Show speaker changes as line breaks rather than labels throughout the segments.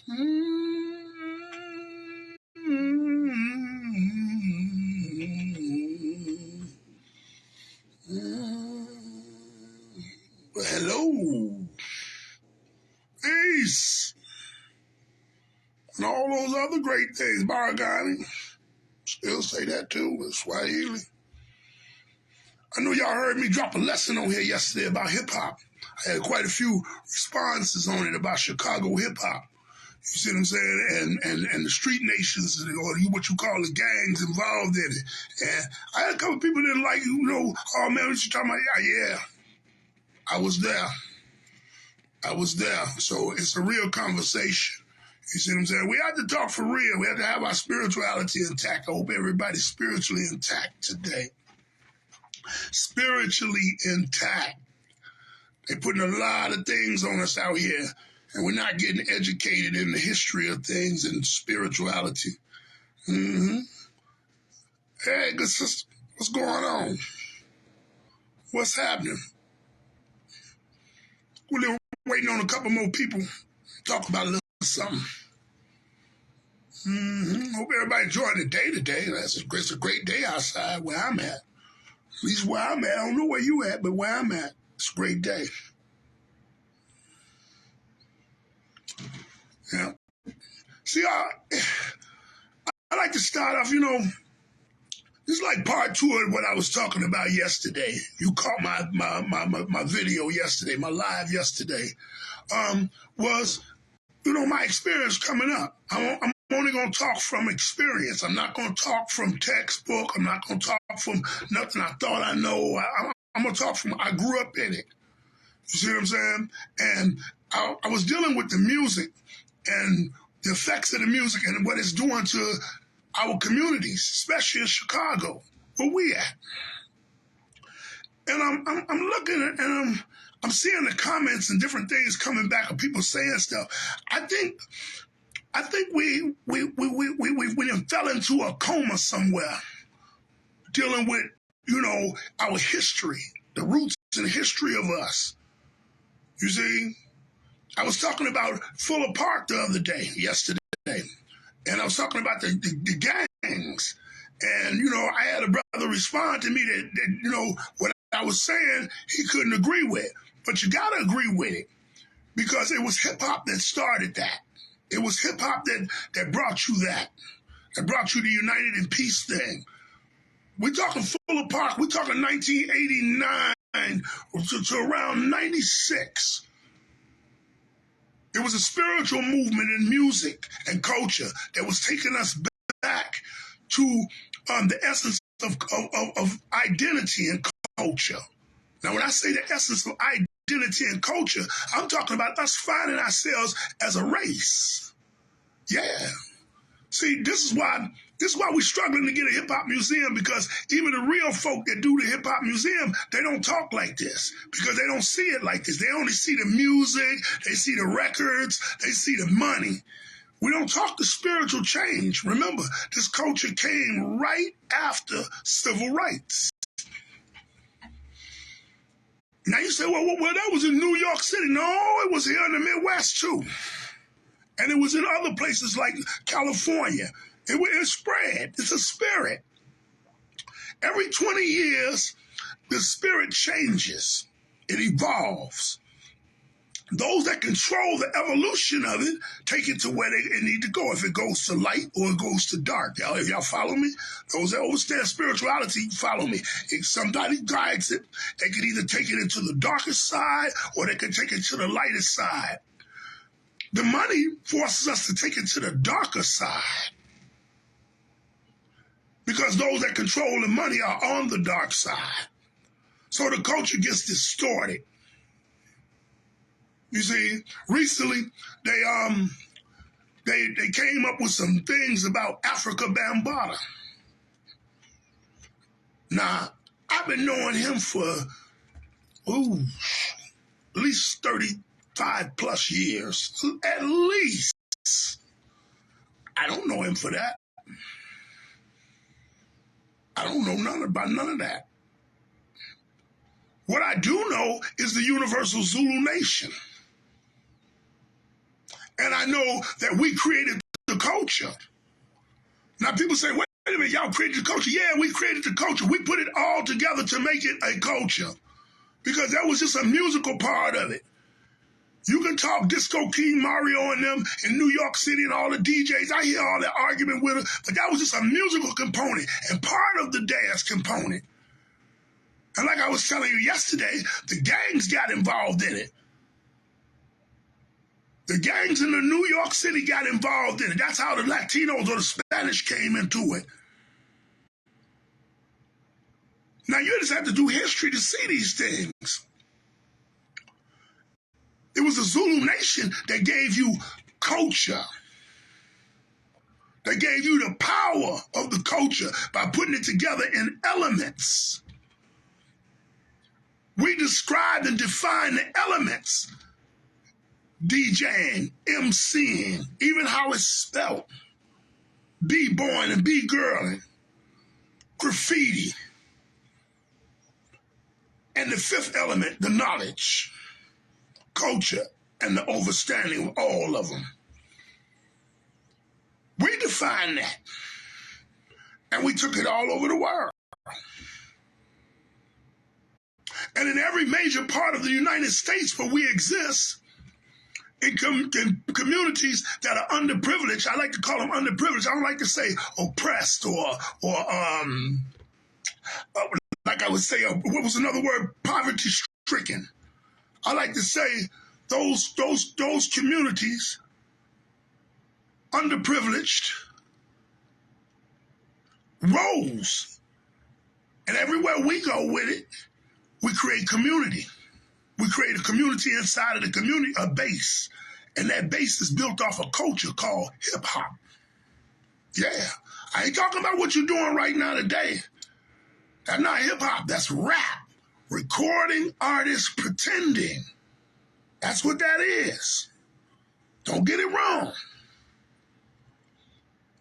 Well, hello, peace, and all those other great things. Baragani, still say that too. It's Swahili. I know y'all heard me drop a lesson on here yesterday about hip hop. I had quite a few responses on it about Chicago hip hop. You see what I'm saying? And the street nations, or what you call the gangs involved in it. And I had a couple of people that like, oh man, what you talking about? Yeah, I was there. So it's a real conversation. You see what I'm saying? We have to talk for real. We have to have our spirituality intact. I hope everybody's spiritually intact today. Spiritually intact. They're putting a lot of things on us out here, and we're not getting educated in the history of things and spirituality. Hey, good sister, what's going on? What's happening? We're waiting on a couple more people to talk about a little something. Hope everybody enjoying the day today. It's a great day outside where I'm at. At least where I'm at. I don't know where you at, but where I'm at, it's a great day. Yeah. See, I like to start off, this is like part 2 of what I was talking about yesterday. You caught my video yesterday, my live yesterday. Was, my experience coming up. I'm only going to talk from experience. I'm not going to talk from textbook. I'm not going to talk from nothing I thought I know. I'm going to talk from, I grew up in it. You see what I'm saying? And I was dealing with the music and the effects of the music and what it's doing to our communities, especially in Chicago, where we at. And I'm looking at, and I'm seeing the comments and different things coming back of people saying stuff. I think we fell into a coma somewhere, dealing with our history, the roots and history of us. You see, I was talking about Fuller Park the other day, yesterday, and I was talking about the gangs. And, I had a brother respond to me that what I was saying, he couldn't agree with. But you got to agree with it because it was hip-hop that started that. It was hip-hop that brought you that brought you the United in Peace thing. We're talking Fuller Park. We're talking 1989 to around 96. It was a spiritual movement in music and culture that was taking us back to the essence of identity and culture. Now, when I say the essence of identity and culture, I'm talking about us finding ourselves as a race. Yeah. See, this is why we're struggling to get a hip-hop museum, because even the real folk that do the hip-hop museum, they don't talk like this because they don't see it like this. They only see the music, they see the records, they see the money. We don't talk the spiritual change. Remember, this culture came right after civil rights. Now you say, well, that was in New York City. No, it was here in the Midwest too. And it was in other places like California. It spread. It's a spirit. Every 20 years, the spirit changes. It evolves. Those that control the evolution of it take it to where they need to go. If it goes to light or it goes to dark. If y'all follow me, those that understand spirituality, follow me. If somebody guides it, they can either take it into the darkest side or they can take it to the lightest side. The money forces us to take it to the darker side because those that control the money are on the dark side. So the culture gets distorted. You see, recently they came up with some things about Africa Bambaataa. Now, I've been knowing him for at least 35 plus years. At least. I don't know him for that. I don't know none of that. What I do know is the Universal Zulu Nation. And I know that we created the culture. Now people say, wait a minute, y'all created the culture. Yeah, we created the culture. We put it all together to make it a culture because that was just a musical part of it. You can talk Disco King, Mario and them in New York City and all the DJs. I hear all that argument with them, but that was just a musical component and part of the dance component. And like I was telling you yesterday, the gangs got involved in it. The gangs in the New York City got involved in it. That's how the Latinos or the Spanish came into it. Now you just have to do history to see these things. It was the Zulu Nation that gave you culture. They gave you the power of the culture by putting it together in elements. We described and defined the elements. DJing, MCing, even how it's spelled. B-boying and B-girling. Graffiti. And the fifth element, the knowledge. Culture and the understanding of all of them. We defined that. And we took it all over the world. And in every major part of the United States where we exist, in communities that are underprivileged, I like to call them underprivileged. I don't like to say oppressed or like I would say, what was another word? Poverty-stricken. I like to say those communities, underprivileged, rose. And everywhere we go with it, we create community. We create a community inside of the community, a base. And that base is built off a culture called hip-hop. Yeah. I ain't talking about what you're doing right now today. That's not hip-hop. That's rap. Recording artists pretending. That's what that is. Don't get it wrong.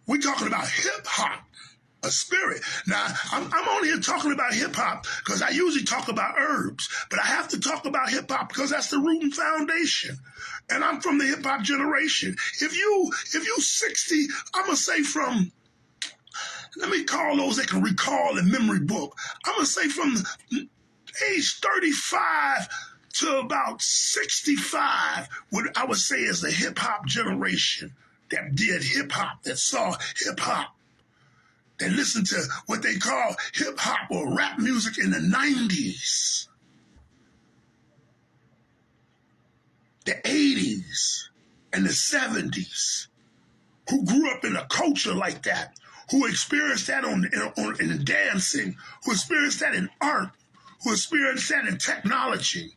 We're talking about hip-hop, a spirit. Now, I'm only here talking about hip-hop because I usually talk about herbs, but I have to talk about hip-hop because that's the root and foundation. And I'm from the hip-hop generation. If you 60, I'm going to say from, let me call those that can recall the memory book. I'm going to say from age 35 to about 65, what I would say is the hip-hop generation that did hip-hop, that saw hip-hop, that listened to what they call hip-hop or rap music in the 90s, the 80s, and the 70s, who grew up in a culture like that, who experienced that in dancing, who experienced that in art, who experienced that in technology.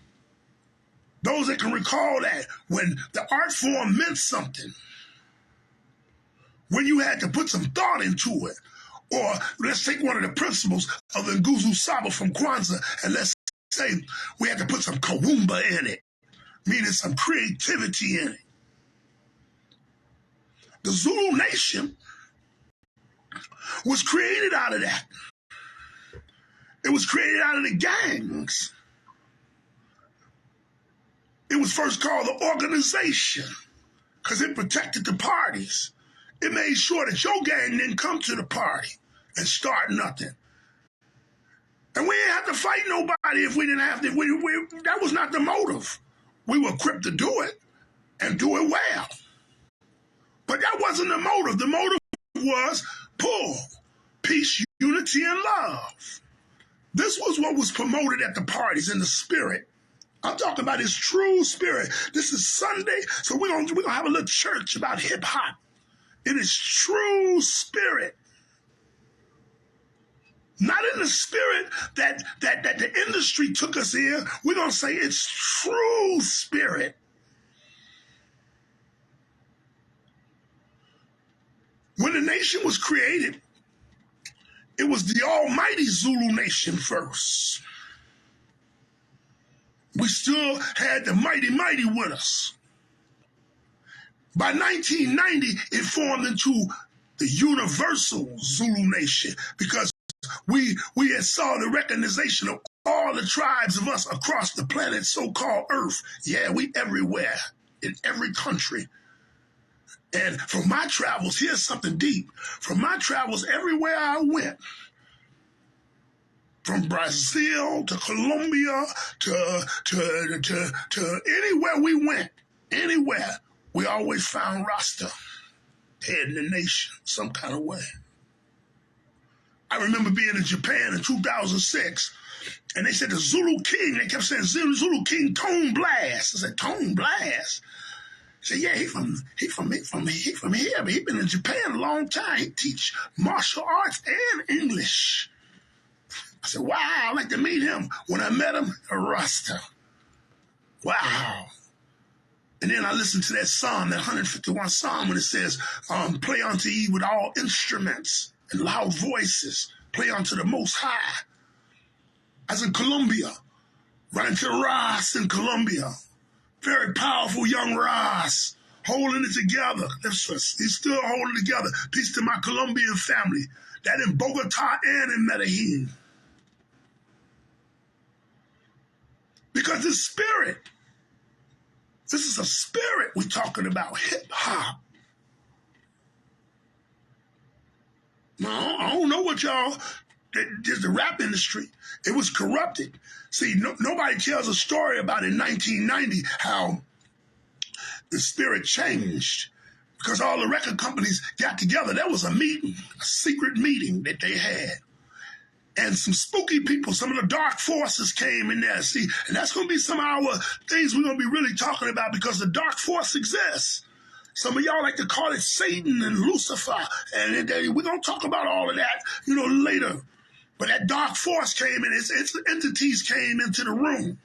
Those that can recall that when the art form meant something, when you had to put some thought into it, or let's take one of the principles of the Nguzo Saba from Kwanzaa, and let's say we had to put some kawumba in it, meaning some creativity in it. The Zulu Nation was created out of that. It was created out of the gangs. It was first called the organization because it protected the parties. It made sure that your gang didn't come to the party and start nothing. And we didn't have to fight nobody if we didn't have to. That was not the motive. We were equipped to do it and do it well. But that wasn't the motive. The motive was pull, peace, unity, and love. This was what was promoted at the parties in the spirit. I'm talking about his true spirit. This is Sunday, so we're gonna have a little church about hip-hop. In its true spirit. Not in the spirit that the industry took us in. We're going to say its true spirit. When the nation was created, it was the almighty Zulu Nation first. We still had the mighty with us. By 1990, it formed into the universal Zulu Nation because we had saw the recognition of all the tribes of us across the planet, so-called Earth. Yeah, we everywhere, in every country. And from my travels, here's something deep. From my travels, everywhere I went, from Brazil to Colombia to anywhere we went, anywhere, we always found Rasta heading the nation some kind of way. I remember being in Japan in 2006, and they said the Zulu King, they kept saying Zulu King Tone Blast. I said, Tone Blast? He said, yeah, he from here, but he been in Japan a long time. He teach martial arts and English. I said, wow, I'd like to meet him. When I met him, a Rasta. Wow. And then I listened to that psalm, that 151 psalm, when it says, play unto ye with all instruments and loud voices. Play unto the Most High. I was in Colombia, running to Ras in Colombia. Very powerful young Ras, holding it together. He's still holding it together. Peace to my Colombian family. That in Bogota and in Medellin. Because this spirit, this is a spirit we're talking about, hip-hop. No, I don't know what y'all, there's the rap industry. It was corrupted. See, nobody tells a story about in 1990 how the spirit changed because all the record companies got together. There was a meeting, a secret meeting that they had. And some spooky people, some of the dark forces came in there. See, and that's going to be some of our things we're going to be really talking about because the dark force exists. Some of y'all like to call it Satan and Lucifer. And we're going to talk about all of that, later. But that dark force came in, its entities came into the room.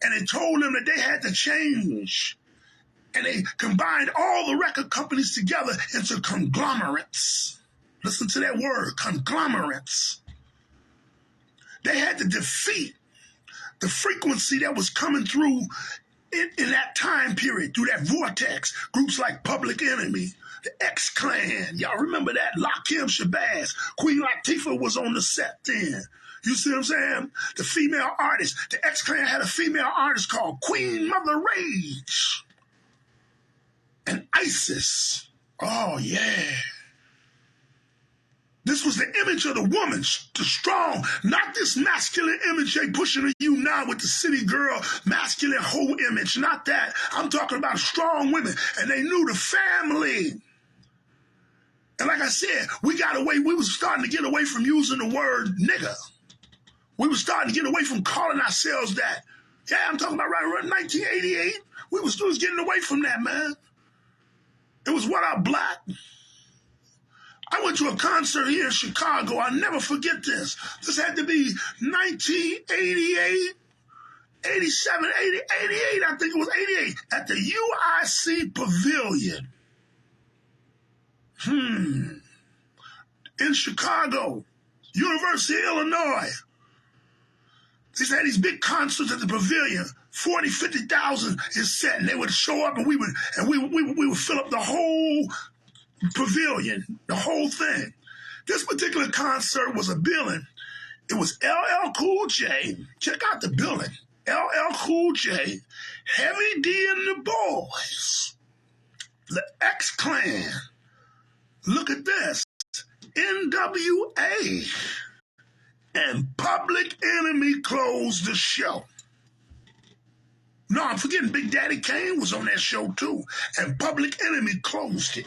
And they told them that they had to change. And they combined all the record companies together into conglomerates. Listen to that word, conglomerates. They had to defeat the frequency that was coming through in that time period, through that vortex. Groups like Public Enemy, the X-Clan. Y'all remember that? Lakim Shabazz. Queen Latifah was on the set then. You see what I'm saying? The female artist. The X-Clan had a female artist called Queen Mother Rage. And Isis. Oh, yeah. This was the image of the woman, the strong, not this masculine image they pushing on you now with the city girl, masculine whole image, not that. I'm talking about strong women, and they knew the family. And like I said, we was starting to get away from using the word nigger. We were starting to get away from calling ourselves that. Yeah, I'm talking about right around 1988. We was getting away from that, man. It was what up, black. I went to a concert here in Chicago. I'll never forget this. This had to be 1988, 87, 88, I think it was 88, at the UIC Pavilion. In Chicago, University of Illinois. They had these big concerts at the pavilion. 40, 50,000 is set, and they would show up, and we would fill up the whole pavilion, the whole thing. This particular concert was a billing. It was LL Cool J. Check out the billing. LL Cool J, Heavy D and the Boys, the X-Clan. Look at this. NWA. And Public Enemy closed the show. No, I'm forgetting Big Daddy Kane was on that show too. And Public Enemy closed it.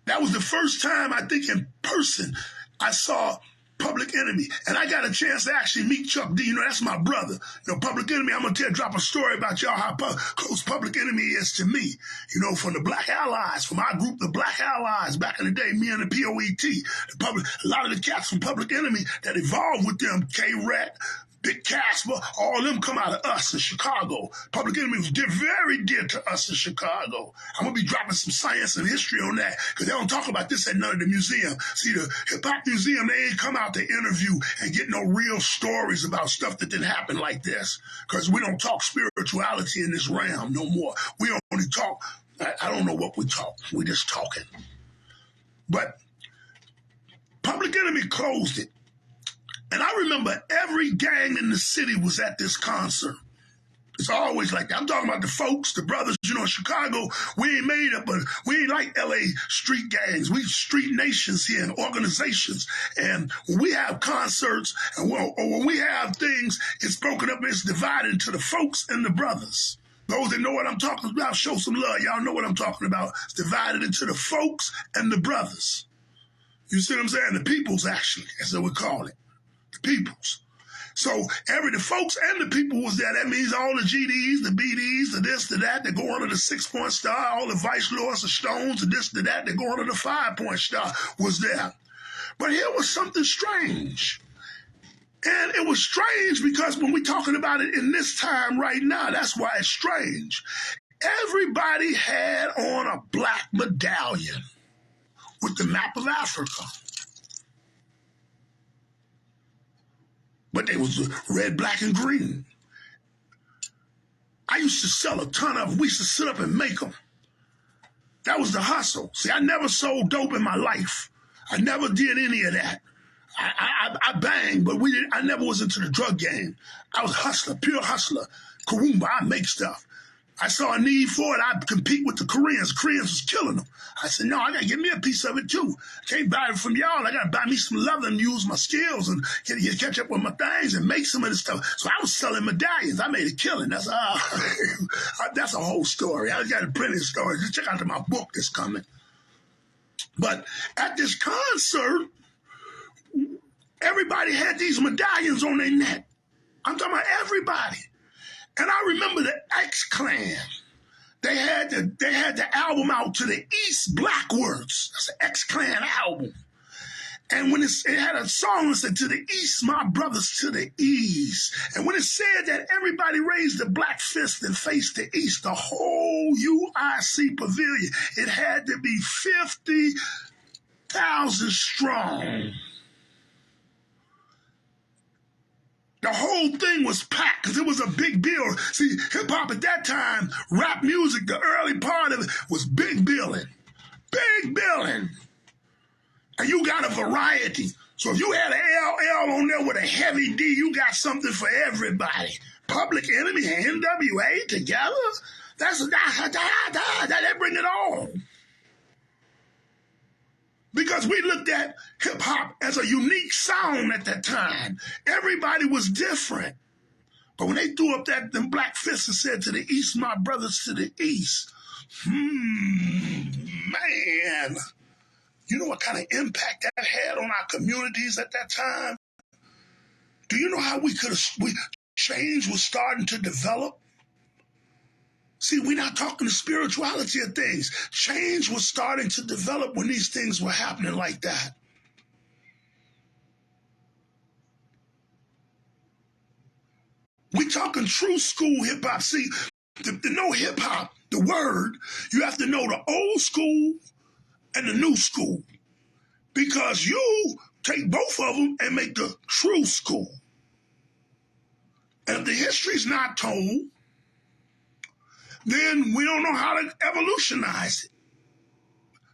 That was the first time, I think, in person, I saw Public Enemy. And I got a chance to actually meet Chuck D. That's my brother. Public Enemy, I'm going to drop a story about y'all, how close Public Enemy is to me. From the Black Allies, from our group, the Black Allies, back in the day, me and the POET. A lot of the cats from Public Enemy that evolved with them, K-Rat, Big Casper, all of them come out of us in Chicago. Public Enemy was very dear to us in Chicago. I'm going to be dropping some science and history on that because they don't talk about this at none of the museum. See, the Hip-Hop Museum, they ain't come out to interview and get no real stories about stuff that didn't happen like this because we don't talk spirituality in this realm no more. We only talk, I don't know what we talk. We just talking. But Public Enemy closed it. And I remember every gang in the city was at this concert. It's always like that. I'm talking about the folks, the brothers, in Chicago, we ain't made up, but we ain't like LA street gangs. We street nations here and organizations. And when we have concerts or when we have things, it's broken up and it's divided into the folks and the brothers. Those that know what I'm talking about, show some love. Y'all know what I'm talking about. It's divided into the folks and the brothers. You see what I'm saying? The peoples, actually, as they would call it. The peoples. So the folks and the people was there. That means all the GDs, the BDs, the this, the that, that go under the 6-point star, all the vice lords, the stones, the this, the that, that go under the 5-point star was there. But here was something strange. And it was strange because when we're talking about it in this time right now, that's why it's strange. Everybody had on a black medallion with the map of Africa. But they was red, black, and green. I used to sell a ton of them. We used to sit up and make them. That was the hustle. See, I never sold dope in my life. I never did any of that. I banged, but I never was into the drug game. I was a hustler, pure hustler. Karoomba, I make stuff. I saw a need for it. I'd compete with the Koreans. The Koreans was killing them. I said, no, I got to get me a piece of it too. I can't buy it from y'all. I got to buy me some leather and use my skills and catch up with my things and make some of this stuff. So I was selling medallions. I made a killing. That's that's a whole story. I got plenty of stories. Just check out my book that's coming. But at this concert, everybody had these medallions on their neck. I'm talking about everybody. And I remember the X-Clan. They had the album out to the East Blackwards. That's an X-Clan album. And when it had a song that said, to the East, my brothers to the East. And when it said that, everybody raised the black fist and faced the East, the whole UIC pavilion, it had to be 50,000 strong. The whole thing was packed because it was a big deal. See, hip-hop at that time, rap music, the early part of it was big billing. Big billing. And you got a variety. So if you had an LL on there with a heavy D, you got something for everybody. Public Enemy, NWA together, they bring it on. Because we looked at hip-hop as a unique sound at that time. Everybody was different. But when they threw up them black fists and said, to the East, my brothers to the East, man, you know what kind of impact that had on our communities at that time? Do you know how change was starting to develop? See, we're not talking the spirituality of things. Change was starting to develop when these things were happening like that. We're talking true school hip-hop. See, to know hip-hop, the word, you have to know the old school and the new school. Because you take both of them and make the true school. And if the history's not told, then we don't know how to evolutionize it.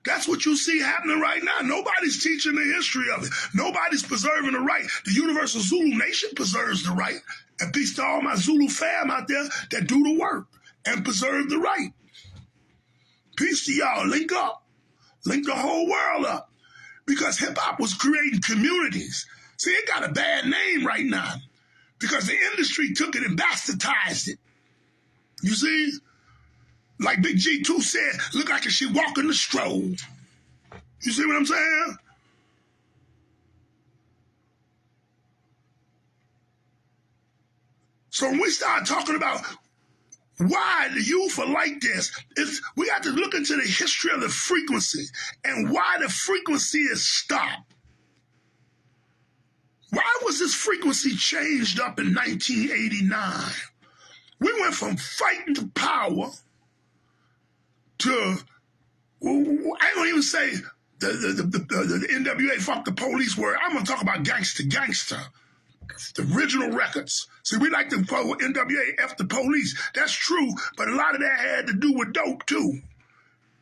That's what you see happening right now. Nobody's teaching the history of it. Nobody's preserving the right. The Universal Zulu Nation preserves the right. And peace to all my Zulu fam out there that do the work and preserve the right. Peace to y'all. Link up. Link the whole world up. Because hip-hop was creating communities. See, it got a bad name right now because the industry took it and bastardized it. You see? Like Big G2 said, look like she walking the stroll. You see what I'm saying? So when we start talking about why the youth are like this, we have to look into the history of the frequency and why the frequency is stopped. Why was this frequency changed up in 1989? We went from fighting to power to, I ain't gonna even say the NWA fuck the police word. I'm gonna talk about gangster. The original records. See, we like to follow NWA F the police. That's true, but a lot of that had to do with dope too.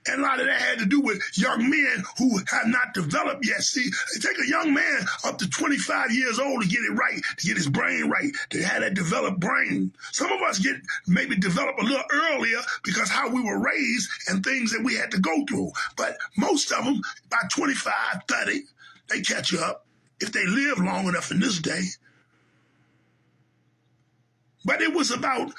And a lot of that had to do with young men who have not developed yet. See, it take a young man up to 25 years old to get it right, to get his brain right, to have that developed brain. Some of us get maybe develop a little earlier because how we were raised and things that we had to go through. But most of them, by 25, 30, they catch up if they live long enough in this day. But it was about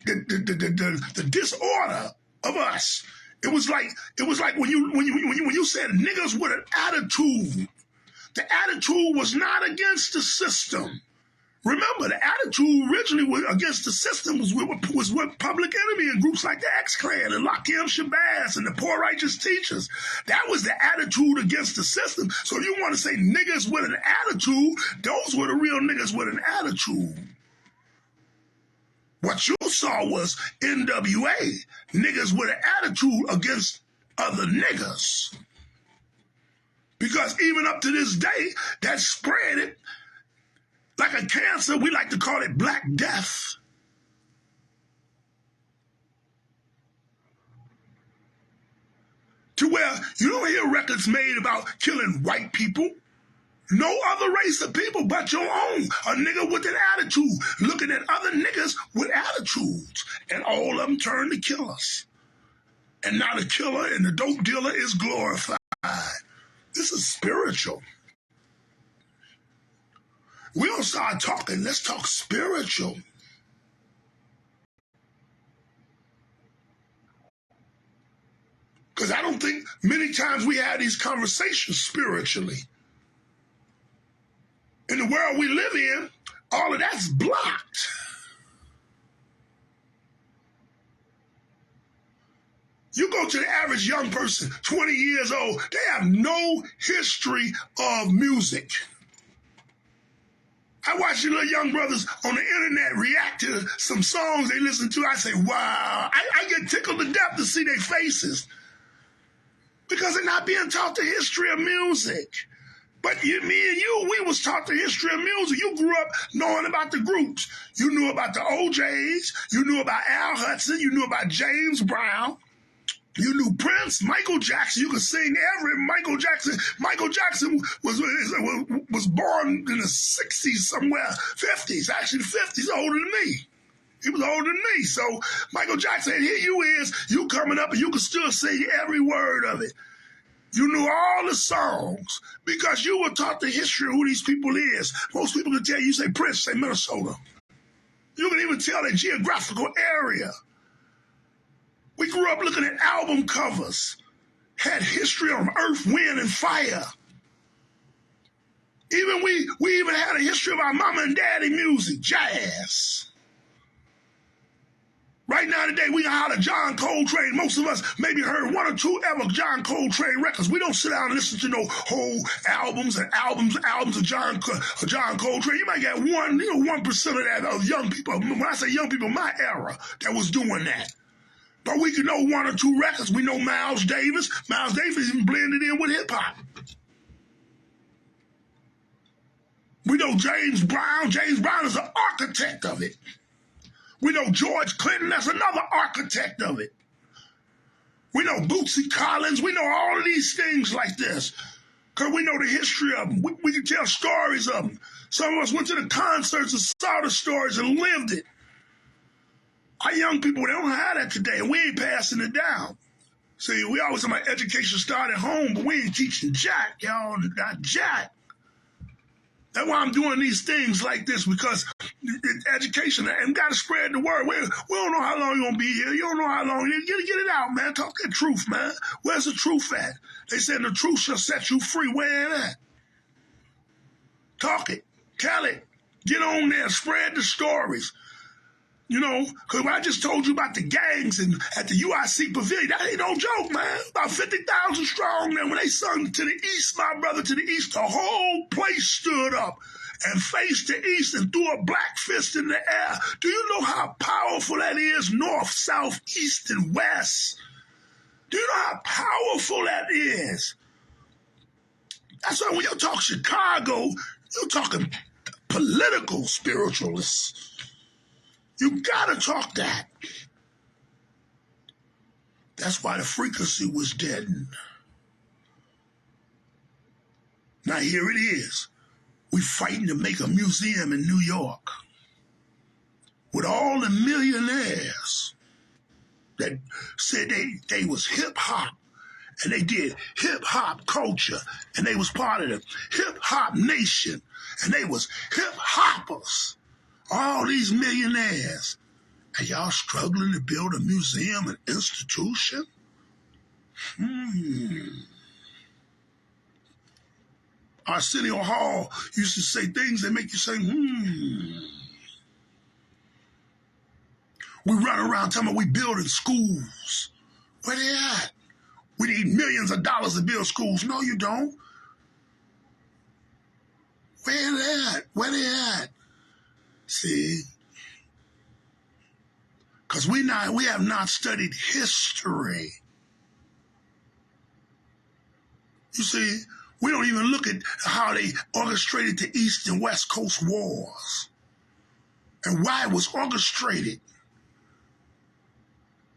the disorder of us. It was like when you said niggas with an attitude. The attitude was not against the system. Remember, the attitude originally against the system was with Public Enemy and groups like the X-Clan and Lakim Shabazz and the Poor Righteous Teachers. That was the attitude against the system. So if you want to say niggas with an attitude, those were the real niggas with an attitude. What you saw was NWA, niggas with an attitude against other niggas. Because even up to this day, that spread it like a cancer. We like to call it Black Death. To where you don't hear records made about killing white people. No other race of people but your own. A nigga with an attitude, looking at other niggas with attitudes. And all of them turn to killers. And now the killer and the dope dealer is glorified. This is spiritual. We don't start talking, let's talk spiritual. Because I don't think many times we have these conversations spiritually. In the world we live in, all of that's blocked. You go to the average young person, 20 years old, they have no history of music. I watch the little young brothers on the internet react to some songs they listen to. I say, wow. I get tickled to death to see their faces because they're not being taught the history of music. But me and you, we was taught the history of music. You grew up knowing about the groups. You knew about the OJs. You knew about Al Hudson. You knew about James Brown. You knew Prince, Michael Jackson. You could sing every Michael Jackson. Michael Jackson was born in the 60s somewhere, 50s, actually the 50s, older than me. He was older than me. So Michael Jackson, and here you is, you coming up and you could still sing every word of it. You knew all the songs because you were taught the history of who these people is. Most people can tell you, say Prince, say Minnesota. You can even tell their geographical area. We grew up looking at album covers, had history on Earth, Wind, and Fire. Even we even had a history of our mama and daddy music, jazz. Right now today, we know how to John Coltrane. Most of us maybe heard one or two ever John Coltrane records. We don't sit down and listen to no whole albums of John Coltrane. You might get 1% of that of young people. When I say young people, my era that was doing that. But we can know one or two records. We know Miles Davis. Miles Davis even blended in with hip hop. We know James Brown. James Brown is an architect of it. We know George Clinton, that's another architect of it. We know Bootsy Collins. We know all of these things like this because we know the history of them. We can tell stories of them. Some of us went to the concerts and saw the stories and lived it. Our young people, they don't have that today, and we ain't passing it down. See, we always say my education started at home, but we ain't teaching jack, y'all, not jack. That's why I'm doing these things like this, because education, and got to spread the word. We don't know how long you're going to be here. You don't know how long. Get it out, man. Talk that truth, man. Where's the truth at? They said the truth shall set you free. Where it at? Talk it. Tell it. Get on there. Spread the stories. You know, because I just told you about the gangs at the UIC Pavilion. That ain't no joke, man. About 50,000 strong there. When they sung to the east, my brother, to the east, the whole place stood up and faced the east and threw a black fist in the air. Do you know how powerful that is? North, south, east, and west. Do you know how powerful that is? That's why when you talk Chicago, you're talking political spiritualists. You gotta talk that. That's why the frequency was deadened. Now here it is. We're fighting to make a museum in New York with all the millionaires that said they was hip-hop, and they did hip-hop culture, and they was part of the hip-hop nation, and they was hip-hoppers. All these millionaires. And y'all struggling to build a museum, an institution? Arsenio Hall used to say things that make you say, We run around telling me we building schools. Where they at? We need millions of dollars to build schools. No, you don't. Where they at? Where they at? See? Because we have not studied history. You see, we don't even look at how they orchestrated the East and West Coast wars and why it was orchestrated.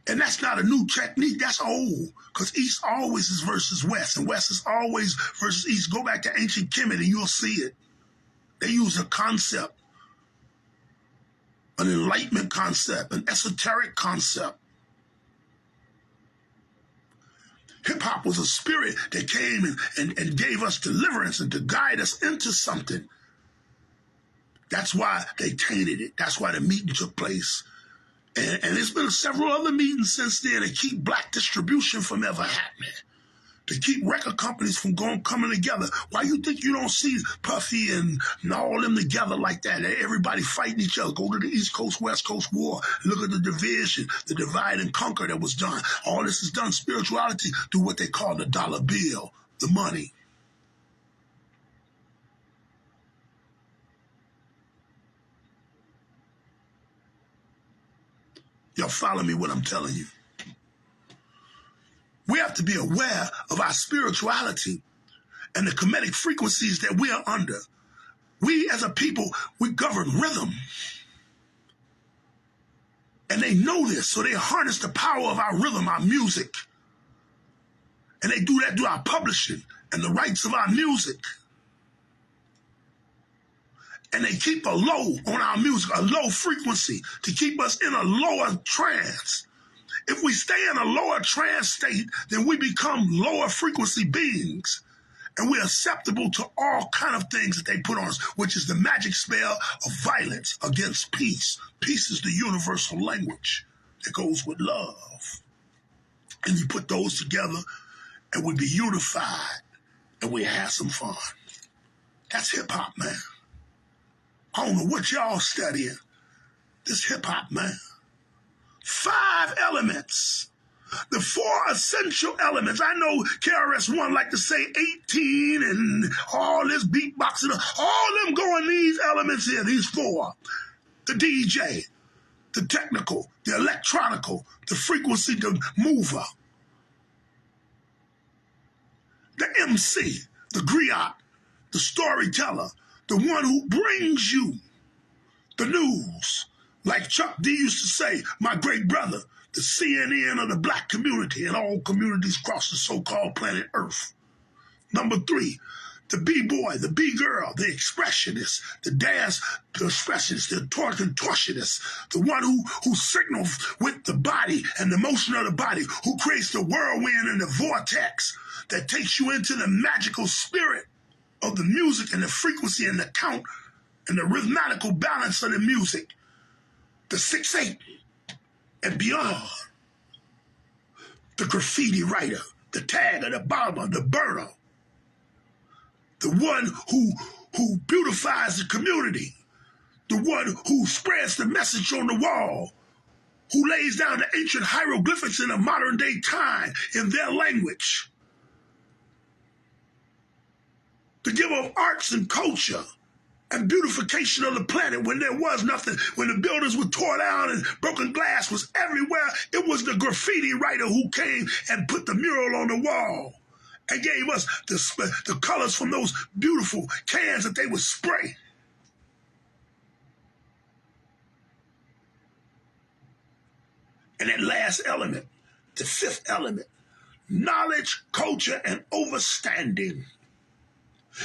And that's not a new technique, that's old, because East always is versus West, and West is always versus East. Go back to ancient Kemet and you'll see it. They use a concept, an enlightenment concept, an esoteric concept. Hip-hop was a spirit that came and gave us deliverance and to guide us into something. That's why they tainted it. That's why the meeting took place. And there's been several other meetings since then to keep black distribution from ever happening, to keep record companies from coming together. Why you think you don't see Puffy and all them together like that? Everybody fighting each other. Go to the East Coast, West Coast war. Look at the division, the divide and conquer that was done. All this is done, spirituality, through what they call the dollar bill, the money. Y'all follow me what I'm telling you? We have to be aware of our spirituality and the comedic frequencies that we are under. We as a people, we govern rhythm. And they know this, so they harness the power of our rhythm, our music. And they do that through our publishing and the rights of our music. And they keep a low on our music, a low frequency, to keep us in a lower trance. If we stay in a lower trance state, then we become lower frequency beings. And we're susceptible to all kind of things that they put on us, which is the magic spell of violence against peace. Peace is the universal language that goes with love. And you put those together, and we be unified, and we have some fun. That's hip-hop, man. I don't know what y'all studying. This hip-hop, man. 5 elements. The 4 essential elements. I know KRS-One like to say 18 and all this beatboxing. All them going these elements here, these 4. The DJ, the technical, the electronical, the frequency, the mover. The MC, the griot, the storyteller, the one who brings you the news. Like Chuck D used to say, my great brother, the CNN of the black community and all communities across the so-called planet Earth. Number 3, the B-boy, the B-girl, the expressionist, the dance, the expressionist, the contortionist, the one who signals with the body and the motion of the body, who creates the whirlwind and the vortex that takes you into the magical spirit of the music and the frequency and the count and the rhythmical balance of the music. The 6/8 and beyond. The graffiti writer, the tagger, the barber, the burner. The one who beautifies the community. The one who spreads the message on the wall. Who lays down the ancient hieroglyphics in a modern day time in their language. The giver of arts and culture and beautification of the planet when there was nothing, when the buildings were torn down and broken glass was everywhere. It was the graffiti writer who came and put the mural on the wall and gave us the colors from those beautiful cans that they would spray. And that last element The fifth element, knowledge, culture, and overstanding.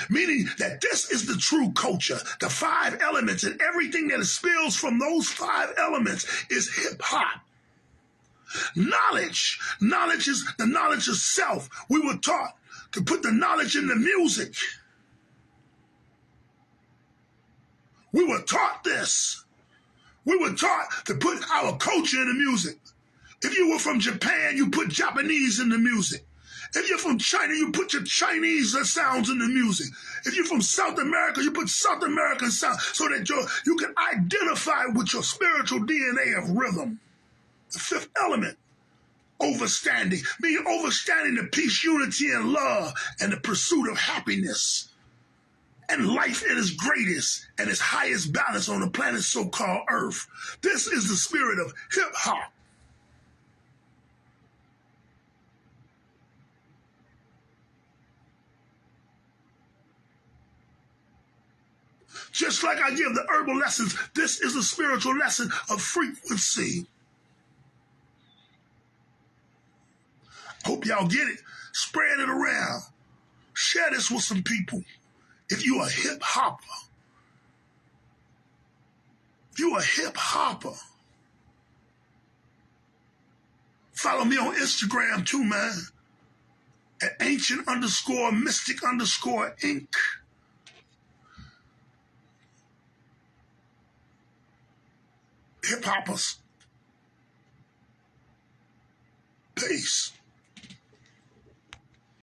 Meaning that this is the true culture. The five elements and everything that spills from those five elements is hip hop. Knowledge. Knowledge is the knowledge of self. We were taught to put the knowledge in the music. We were taught this. We were taught to put our culture in the music. If you were from Japan, you put Japanese in the music. If you're from China, you put your Chinese sounds in the music. If you're from South America, you put South American sounds so that you can identify with your spiritual DNA of rhythm. The fifth element, overstanding, meaning overstanding the peace, unity, and love, and the pursuit of happiness. And life at its greatest and its highest balance on the planet so-called Earth. This is the spirit of hip-hop. Just like I give the herbal lessons, this is a spiritual lesson of frequency. Hope y'all get it. Spread it around. Share this with some people. If you a hip hopper, follow me on Instagram too, man. At ancient_mystic_Inc. Hip hoppers. Peace.